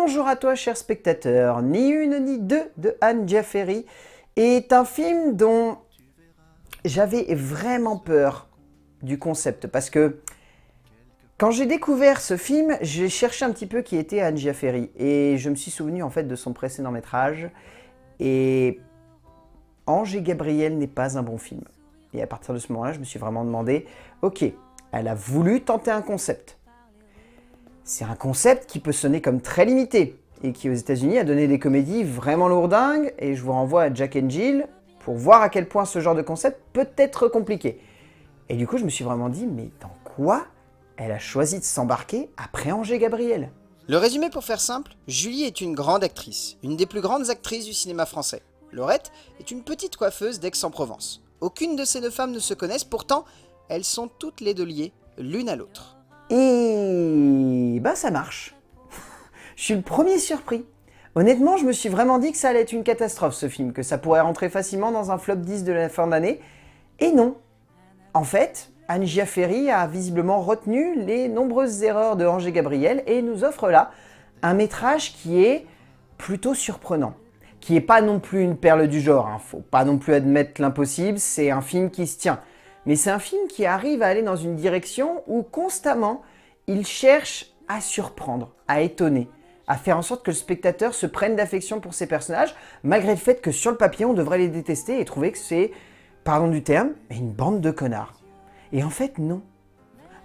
Bonjour à toi, cher spectateur. Ni une ni deux de Anne Jaffery est un film dont j'avais vraiment peur du concept parce que quand j'ai découvert ce film, j'ai cherché un petit peu qui était Anne Jaffery et je me suis souvenu en fait de son précédent métrage et Ange et Gabriel n'est pas un bon film. Et à partir de ce moment-là, je me suis vraiment demandé, ok, elle a voulu tenter un concept. C'est un concept qui peut sonner comme très limité et qui aux États-Unis a donné des comédies vraiment lourdingues et je vous renvoie à Jack and Jill pour voir à quel point ce genre de concept peut être compliqué. Et du coup, je me suis vraiment dit, mais dans quoi elle a choisi de s'embarquer après Ange et Gabriel? Le résumé pour faire simple, Julie est une grande actrice, une des plus grandes actrices du cinéma français. Laurette est une petite coiffeuse d'Aix-en-Provence. Aucune de ces deux femmes ne se connaissent, pourtant, elles sont toutes les deux liées l'une à l'autre. Et bah ça marche. Je suis le premier surpris. Honnêtement, je me suis vraiment dit que ça allait être une catastrophe ce film, que ça pourrait rentrer facilement dans un flop 10 de la fin d'année. Et non. En fait, Anne Jaffery a visiblement retenu les nombreuses erreurs de Ange et Gabriel et nous offre là un métrage qui est plutôt surprenant. Qui n'est pas non plus une perle du genre, hein. Faut pas non plus admettre l'impossible, c'est un film qui se tient. Mais c'est un film qui arrive à aller dans une direction où constamment il cherche à surprendre, à étonner, à faire en sorte que le spectateur se prenne d'affection pour ses personnages, malgré le fait que sur le papier on devrait les détester et trouver que c'est, pardon du terme, une bande de connards. Et en fait non,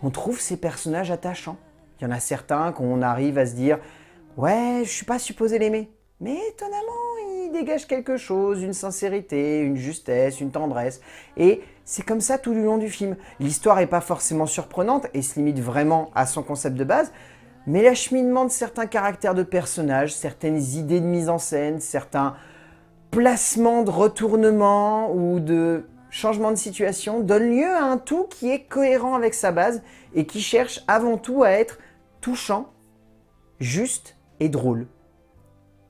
on trouve ces personnages attachants. Il y en a certains qu'on arrive à se dire « ouais, je suis pas supposé l'aimer ». Mais étonnamment, il dégage quelque chose, une sincérité, une justesse, une tendresse. Et c'est comme ça tout du long du film. L'histoire n'est pas forcément surprenante et se limite vraiment à son concept de base, mais l'acheminement de certains caractères de personnages, certaines idées de mise en scène, certains placements de retournement ou de changement de situation donnent lieu à un tout qui est cohérent avec sa base et qui cherche avant tout à être touchant, juste et drôle.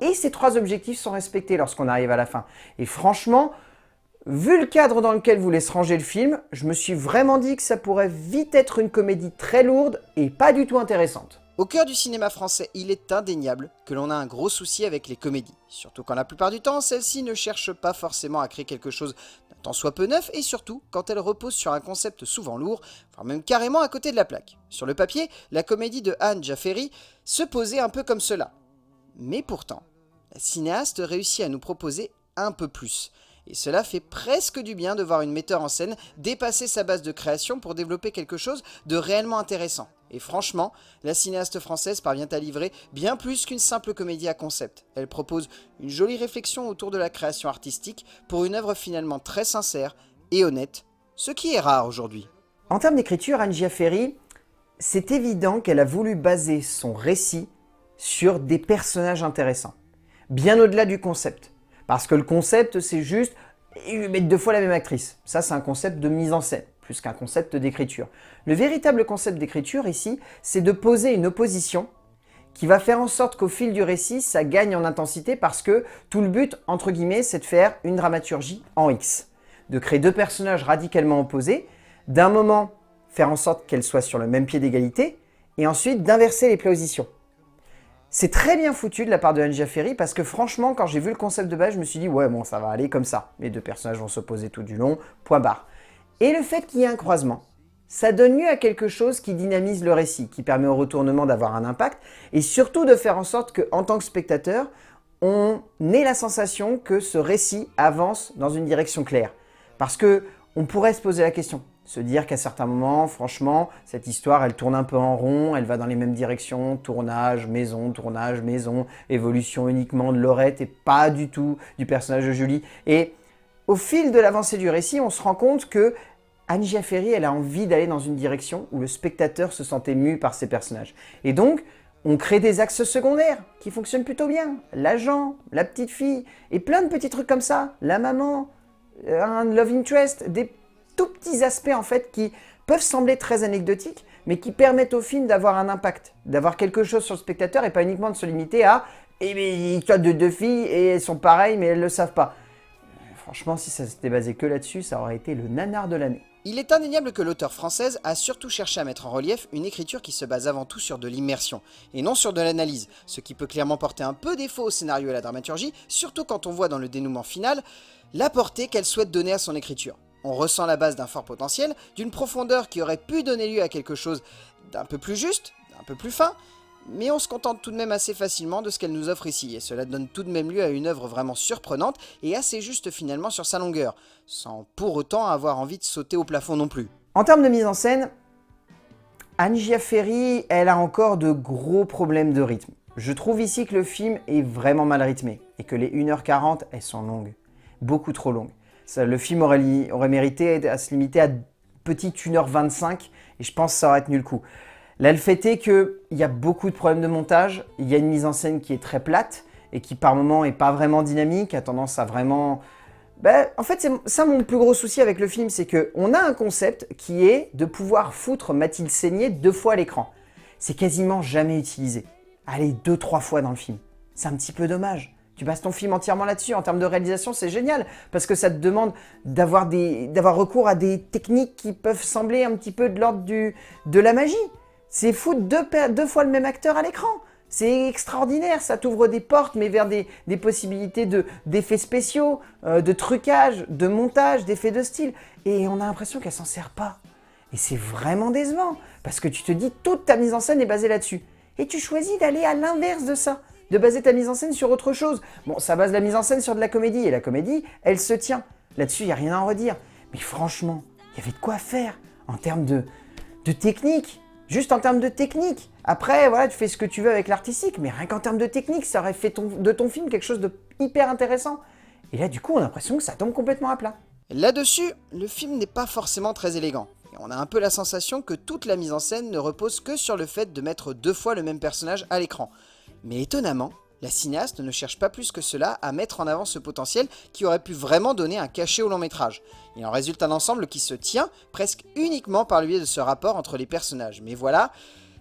Et ces trois objectifs sont respectés lorsqu'on arrive à la fin. Et franchement, vu le cadre dans lequel voulait se ranger le film, je me suis vraiment dit que ça pourrait vite être une comédie très lourde et pas du tout intéressante. Au cœur du cinéma français, il est indéniable que l'on a un gros souci avec les comédies. Surtout quand la plupart du temps, celles-ci ne cherchent pas forcément à créer quelque chose d'un tant soit peu neuf et surtout quand elles reposent sur un concept souvent lourd, voire même carrément à côté de la plaque. Sur le papier, la comédie de Anne Jaffery se posait un peu comme cela. Mais pourtant, la cinéaste réussit à nous proposer un peu plus. Et cela fait presque du bien de voir une metteur en scène dépasser sa base de création pour développer quelque chose de réellement intéressant. Et franchement, la cinéaste française parvient à livrer bien plus qu'une simple comédie à concept. Elle propose une jolie réflexion autour de la création artistique pour une œuvre finalement très sincère et honnête, ce qui est rare aujourd'hui. En termes d'écriture, Anne Jaffery, c'est évident qu'elle a voulu baser son récit sur des personnages intéressants. Bien au-delà du concept. Parce que le concept, c'est juste mettre deux fois la même actrice. Ça, c'est un concept de mise en scène, plus qu'un concept d'écriture. Le véritable concept d'écriture, ici, c'est de poser une opposition qui va faire en sorte qu'au fil du récit, ça gagne en intensité parce que tout le but, entre guillemets, c'est de faire une dramaturgie en X. De créer deux personnages radicalement opposés, d'un moment, faire en sorte qu'elles soient sur le même pied d'égalité, et ensuite d'inverser les positions. C'est très bien foutu de la part de Anne Jaffery parce que franchement, quand j'ai vu le concept de base, je me suis dit « ouais, bon, ça va aller comme ça. Les deux personnages vont s'opposer tout du long, point barre. » Et le fait qu'il y ait un croisement, ça donne lieu à quelque chose qui dynamise le récit, qui permet au retournement d'avoir un impact et surtout de faire en sorte qu'en tant que spectateur, on ait la sensation que ce récit avance dans une direction claire. Parce que on pourrait se poser la question. Se dire qu'à certains moments, franchement, cette histoire, elle tourne un peu en rond, elle va dans les mêmes directions, tournage, maison, évolution uniquement de Laurette et pas du tout du personnage de Julie. Et au fil de l'avancée du récit, on se rend compte que Anne Jaffery, elle a envie d'aller dans une direction où le spectateur se sent ému par ses personnages. Et donc, on crée des axes secondaires qui fonctionnent plutôt bien. L'agent, la petite fille, et plein de petits trucs comme ça. La maman, un love interest, des tout petits aspects en fait qui peuvent sembler très anecdotiques, mais qui permettent au film d'avoir un impact, d'avoir quelque chose sur le spectateur et pas uniquement de se limiter à « eh bien, il y a deux filles et elles sont pareilles mais elles ne le savent pas ». Franchement, si ça s'était basé que là-dessus, ça aurait été le nanar de l'année. Il est indéniable que l'auteure française a surtout cherché à mettre en relief une écriture qui se base avant tout sur de l'immersion, et non sur de l'analyse, ce qui peut clairement porter un peu défaut au scénario et à la dramaturgie, surtout quand on voit dans le dénouement final la portée qu'elle souhaite donner à son écriture. On ressent la base d'un fort potentiel, d'une profondeur qui aurait pu donner lieu à quelque chose d'un peu plus juste, d'un peu plus fin, mais on se contente tout de même assez facilement de ce qu'elle nous offre ici, et cela donne tout de même lieu à une œuvre vraiment surprenante et assez juste finalement sur sa longueur, sans pour autant avoir envie de sauter au plafond non plus. En termes de mise en scène, Anne Giafferi, elle a encore de gros problèmes de rythme. Je trouve ici que le film est vraiment mal rythmé, et que les 1h40, elles sont longues, beaucoup trop longues. Le film aurait mérité à se limiter à petite 1h25, et je pense que ça aurait tenu le coup. Là, le fait est qu'il y a beaucoup de problèmes de montage, il y a une mise en scène qui est très plate et qui par moments n'est pas vraiment dynamique, a tendance à vraiment... en fait, c'est ça mon plus gros souci avec le film, c'est qu'on a un concept qui est de pouvoir foutre Mathilde Seigner 2 fois à l'écran. C'est quasiment jamais utilisé. Allez, 2-3 fois dans le film. C'est un petit peu dommage. Tu bases ton film entièrement là-dessus. En termes de réalisation, c'est génial parce que ça te demande d'avoir recours à des techniques qui peuvent sembler un petit peu de l'ordre de la magie. C'est foutre 2 fois le même acteur à l'écran. C'est extraordinaire, ça t'ouvre des portes, mais vers des possibilités d'effets spéciaux, de trucage, de montage, d'effets de style. Et on a l'impression qu'elle s'en sert pas. Et c'est vraiment décevant, parce que tu te dis toute ta mise en scène est basée là-dessus. Et tu choisis d'aller à l'inverse de ça, de baser ta mise en scène sur autre chose. Bon, ça base la mise en scène sur de la comédie, et la comédie, elle se tient. Là-dessus, il n'y a rien à en redire. Mais franchement, il y avait de quoi faire en termes de technique. Juste en termes de technique. Après, voilà, tu fais ce que tu veux avec l'artistique, mais rien qu'en termes de technique, ça aurait fait de ton film quelque chose de hyper intéressant. Et là, du coup, on a l'impression que ça tombe complètement à plat. Là-dessus, le film n'est pas forcément très élégant. Et on a un peu la sensation que toute la mise en scène ne repose que sur le fait de mettre 2 fois le même personnage à l'écran. Mais étonnamment, la cinéaste ne cherche pas plus que cela à mettre en avant ce potentiel qui aurait pu vraiment donner un cachet au long métrage. Il en résulte un ensemble qui se tient presque uniquement par le biais de ce rapport entre les personnages. Mais voilà,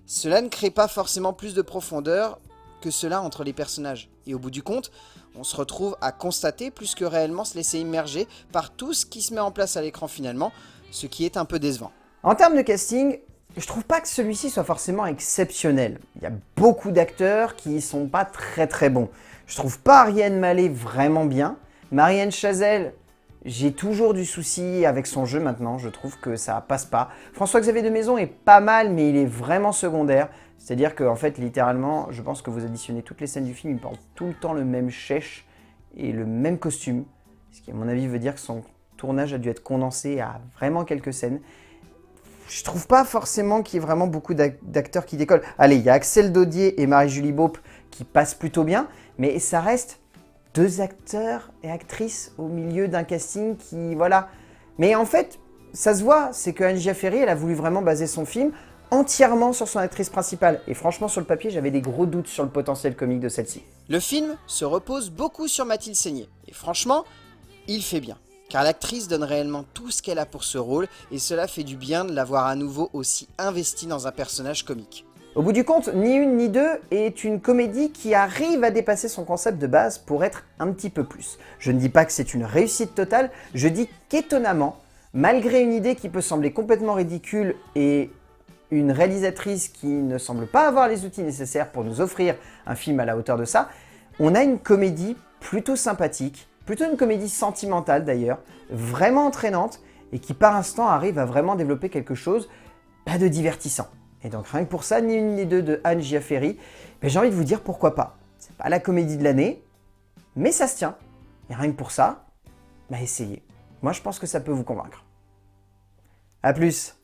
cela ne crée pas forcément plus de profondeur que cela entre les personnages. Et au bout du compte, on se retrouve à constater plus que réellement se laisser immerger par tout ce qui se met en place à l'écran finalement, ce qui est un peu décevant. En termes de casting, je trouve pas que celui-ci soit forcément exceptionnel. Il y a beaucoup d'acteurs qui sont pas très bons. Je trouve pas Ariane Mallet vraiment bien. Marianne Chazelle, j'ai toujours du souci avec son jeu maintenant, je trouve que ça passe pas. François-Xavier de Maison est pas mal, mais il est vraiment secondaire. C'est-à-dire qu'en fait, littéralement, je pense que vous additionnez toutes les scènes du film, il porte tout le temps le même chèche et le même costume. Ce qui, à mon avis, veut dire que son tournage a dû être condensé à vraiment quelques scènes. Je trouve pas forcément qu'il y ait vraiment beaucoup d'acteurs qui décollent. Allez, il y a Axel Daudier et Marie-Julie Beaup qui passent plutôt bien, mais ça reste 2 acteurs et actrices au milieu d'un casting qui, voilà. Mais en fait, ça se voit, c'est que Anne Giafferi, elle a voulu vraiment baser son film entièrement sur son actrice principale. Et franchement, sur le papier, j'avais des gros doutes sur le potentiel comique de celle-ci. Le film se repose beaucoup sur Mathilde Seigner. Et franchement, il fait bien. Car l'actrice donne réellement tout ce qu'elle a pour ce rôle, et cela fait du bien de la voir à nouveau aussi investie dans un personnage comique. Au bout du compte, Ni une ni deux est une comédie qui arrive à dépasser son concept de base pour être un petit peu plus. Je ne dis pas que c'est une réussite totale, je dis qu'étonnamment, malgré une idée qui peut sembler complètement ridicule et une réalisatrice qui ne semble pas avoir les outils nécessaires pour nous offrir un film à la hauteur de ça, on a une comédie plutôt sympathique, plutôt une comédie sentimentale d'ailleurs, vraiment entraînante et qui par instant arrive à vraiment développer quelque chose de divertissant. Et donc rien que pour ça, Ni une ni deux de Anne Giafferi, j'ai envie de vous dire pourquoi pas. C'est pas la comédie de l'année, mais ça se tient. Et rien que pour ça, essayez. Moi je pense que ça peut vous convaincre. A plus!